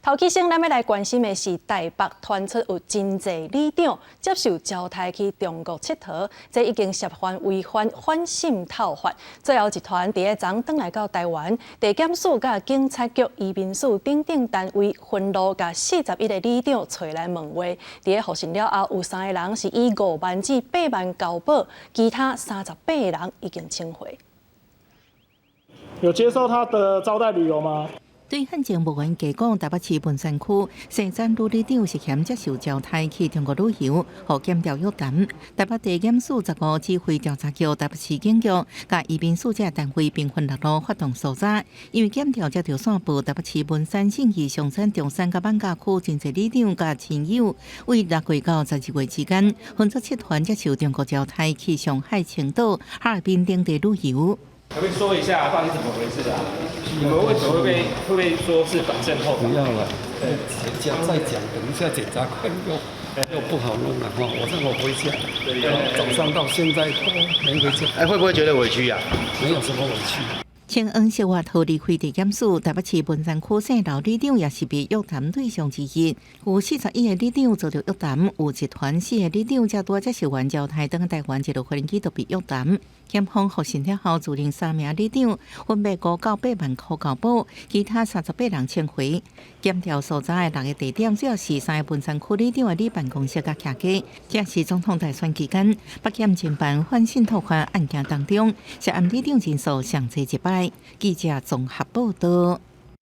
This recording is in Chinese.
头起先，咱要来关心的是台北传出有真侪里长接受招待去中国佚佗，这已经涉嫌违反反渗透法。最后一团伫个昨转来到台湾，地检署甲警察局移民署等等单位分路甲41个里长找来问话。伫个复审了后，有3个人是以5万至8万交保，其他38个人已经请回。有接受他的招待旅游吗？对汉政务员提供台北市文山区生产女里长涉嫌接受招待去中国旅游，互检调约谈。台北地检署15指挥调查局、台北市警局甲移民署这单位并分6路发动搜查，因为检调接到线报，台北市文山信义上产中山甲万家区真侪里长甲亲友，为6月到12月之间，分作7团接受中国招待去上海、青岛、哈尔滨等地旅游。可不可以说一下到底怎么回事啊？你们为什么会被说是反渗透？不要了，再讲，等一下检察官又不好弄了哈。我让我回家，早上到现在都没回家。会不会觉得委屈啊？没有什么委屈。青恩小外逃离开地检署，台北市文山区姓刘里长也是被约谈对象之一。有41个里长遭到约谈，有一团4个里长才拄接受完招待，等台湾一路飞机都被约谈。检方复审了后，指令3名里长分别5到8万块交保，其他38人请回。检调所在的6个地点，主要是3个文山区里长的里办公室甲徛家。这是总统大选期间，北检侦办反渗透法案件当中，涉案里长人数上最100。记者综合报道。